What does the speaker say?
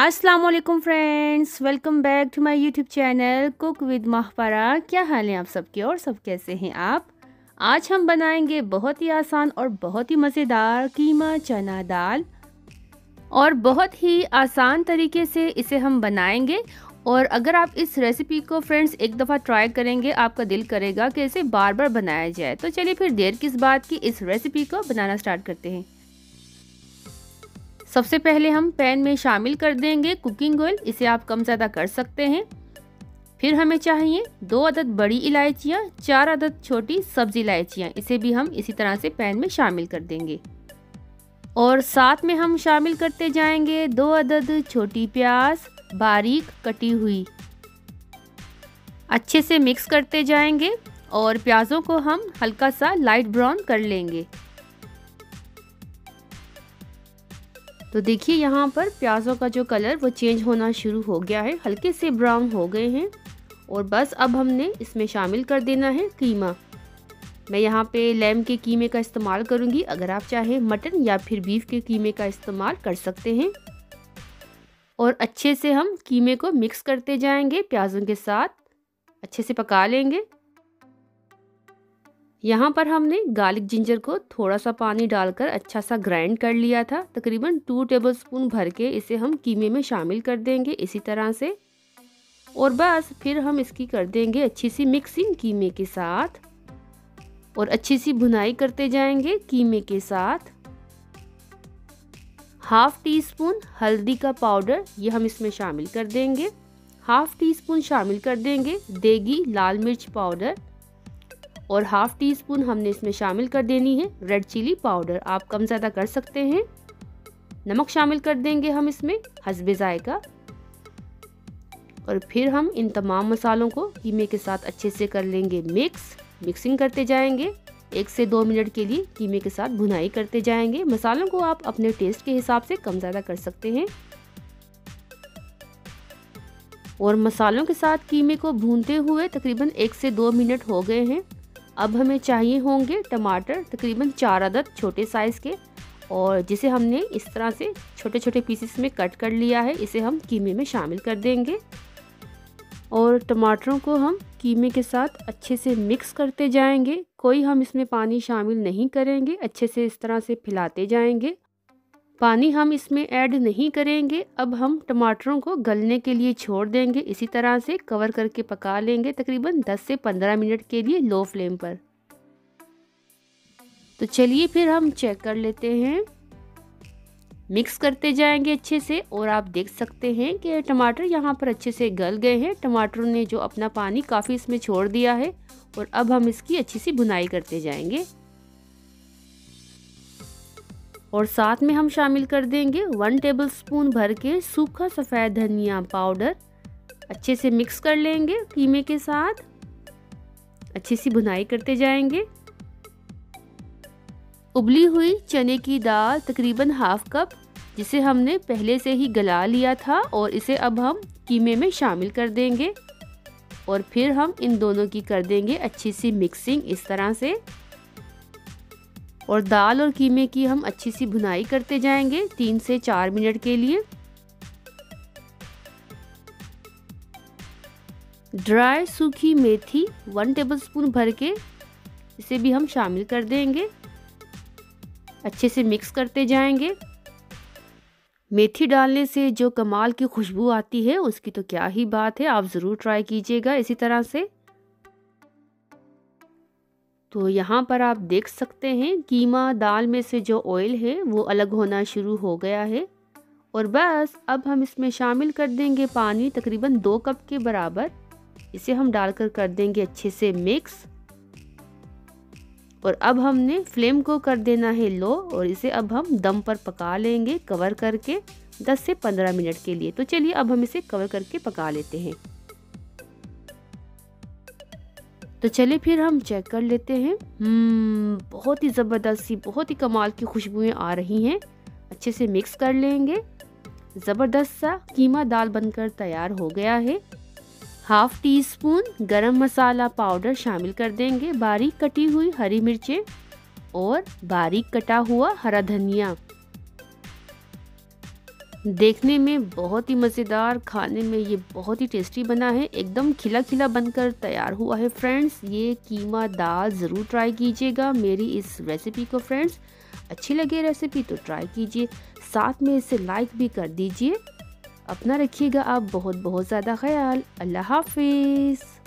अस्सलाम वालेकुम friends, welcome back to my YouTube channel cook with Mahpara. क्या हाल है आप सबके और सब कैसे हैं आप। आज हम बनाएंगे बहुत ही आसान और बहुत ही मज़ेदार कीमा चना दाल, और बहुत ही आसान तरीके से इसे हम बनाएंगे। और अगर आप इस रेसिपी को फ्रेंड्स एक दफ़ा ट्राई करेंगे, आपका दिल करेगा कि इसे बार बार बनाया जाए। तो चलिए फिर देर किस बात की, इस रेसिपी को बनाना स्टार्ट करते हैं। सबसे पहले हम पैन में शामिल कर देंगे कुकिंग ऑयल, इसे आप कम ज़्यादा कर सकते हैं। फिर हमें चाहिए 2 अदद बड़ी इलायचियाँ, 4 अदद छोटी सब्जी इलायचियाँ, इसे भी हम इसी तरह से पैन में शामिल कर देंगे। और साथ में हम शामिल करते जाएंगे 2 अदद छोटी प्याज बारीक कटी हुई। अच्छे से मिक्स करते जाएंगे और प्याज़ों को हम हल्का सा लाइट ब्राउन कर लेंगे। तो देखिए यहाँ पर प्याज़ों का जो कलर वो चेंज होना शुरू हो गया है, हल्के से ब्राउन हो गए हैं। और बस अब हमने इसमें शामिल कर देना है कीमा। मैं यहाँ पे लैम के कीमे का इस्तेमाल करूँगी, अगर आप चाहें मटन या फिर बीफ के कीमे का इस्तेमाल कर सकते हैं। और अच्छे से हम कीमे को मिक्स करते जाएंगे, प्याज़ों के साथ अच्छे से पका लेंगे। यहाँ पर हमने गार्लिक जिंजर को थोड़ा सा पानी डालकर अच्छा सा ग्राइंड कर लिया था, तकरीबन 2 टेबलस्पून भर के इसे हम कीमे में शामिल कर देंगे इसी तरह से। और बस फिर हम इसकी कर देंगे अच्छी सी मिक्सिंग कीमे के साथ, और अच्छी सी भुनाई करते जाएंगे कीमे के साथ। हाफ टी स्पून हल्दी का पाउडर ये हम इसमें शामिल कर देंगे। हाफ टी स्पून शामिल कर देंगे देगी लाल मिर्च पाउडर, और हाफ टी स्पून हमने इसमें शामिल कर देनी है रेड चिली पाउडर, आप कम ज़्यादा कर सकते हैं। नमक शामिल कर देंगे हम इसमें हस्बे जायका। और फिर हम इन तमाम मसालों को कीमे के साथ अच्छे से कर लेंगे मिक्सिंग करते जाएंगे। 1 से 2 मिनट के लिए कीमे के साथ भुनाई करते जाएंगे। मसालों को आप अपने टेस्ट के हिसाब से कम ज़्यादा कर सकते हैं। और मसालों के साथ कीमे को भूनते हुए तकरीबन 1 से 2 मिनट हो गए हैं। अब हमें चाहिए होंगे टमाटर, तकरीबन 4 अदद छोटे साइज़ के, और जिसे हमने इस तरह से छोटे छोटे पीसेस में कट कर लिया है, इसे हम कीमे में शामिल कर देंगे। और टमाटरों को हम कीमे के साथ अच्छे से मिक्स करते जाएंगे, कोई हम इसमें पानी शामिल नहीं करेंगे। अच्छे से इस तरह से फैलाते जाएंगे, पानी हम इसमें ऐड नहीं करेंगे। अब हम टमाटरों को गलने के लिए छोड़ देंगे, इसी तरह से कवर करके पका लेंगे तकरीबन 10 से 15 मिनट के लिए लो फ्लेम पर। तो चलिए फिर हम चेक कर लेते हैं। मिक्स करते जाएंगे अच्छे से, और आप देख सकते हैं कि टमाटर यहाँ पर अच्छे से गल गए हैं। टमाटरों ने जो अपना पानी काफ़ी इसमें छोड़ दिया है, और अब हम इसकी अच्छी सी भुनाई करते जाएंगे। और साथ में हम शामिल कर देंगे 1 टेबलस्पून भर के सूखा सफ़ेद धनिया पाउडर। अच्छे से मिक्स कर लेंगे कीमे के साथ, अच्छी सी भुनाई करते जाएंगे। उबली हुई चने की दाल तकरीबन हाफ कप, जिसे हमने पहले से ही गला लिया था, और इसे अब हम कीमे में शामिल कर देंगे। और फिर हम इन दोनों की कर देंगे अच्छी सी मिक्सिंग इस तरह से। और दाल और कीमे की हम अच्छी सी भुनाई करते जाएंगे 3 से 4 मिनट के लिए। ड्राई सूखी मेथी 1 टेबलस्पून भर के, इसे भी हम शामिल कर देंगे। अच्छे से मिक्स करते जाएंगे। मेथी डालने से जो कमाल की खुशबू आती है उसकी तो क्या ही बात है, आप ज़रूर ट्राई कीजिएगा इसी तरह से। तो यहाँ पर आप देख सकते हैं कीमा दाल में से जो ऑयल है वो अलग होना शुरू हो गया है। और बस अब हम इसमें शामिल कर देंगे पानी तकरीबन 2 कप के बराबर, इसे हम डालकर कर देंगे अच्छे से मिक्स। और अब हमने फ्लेम को कर देना है लो, और इसे अब हम दम पर पका लेंगे कवर करके 10 से 15 मिनट के लिए। तो चलिए अब हम इसे कवर करके पका लेते हैं। तो चलिए फिर हम चेक कर लेते हैं। बहुत ही ज़बरदस्त सी, बहुत ही कमाल की खुशबुएं आ रही हैं। अच्छे से मिक्स कर लेंगे। ज़बरदस्त सा कीमा दाल बनकर तैयार हो गया है। हाफ टी स्पून गरम मसाला पाउडर शामिल कर देंगे, बारीक कटी हुई हरी मिर्चें और बारीक कटा हुआ हरा धनिया। देखने में बहुत ही मज़ेदार, खाने में ये बहुत ही टेस्टी बना है, एकदम खिला खिला बनकर तैयार हुआ है फ्रेंड्स। ये कीमा दाल ज़रूर ट्राई कीजिएगा मेरी इस रेसिपी को फ्रेंड्स। अच्छी लगे रेसिपी तो ट्राई कीजिए, साथ में इसे लाइक भी कर दीजिए। अपना रखिएगा आप बहुत बहुत ज़्यादा ख्याल। अल्लाह हाफिज़।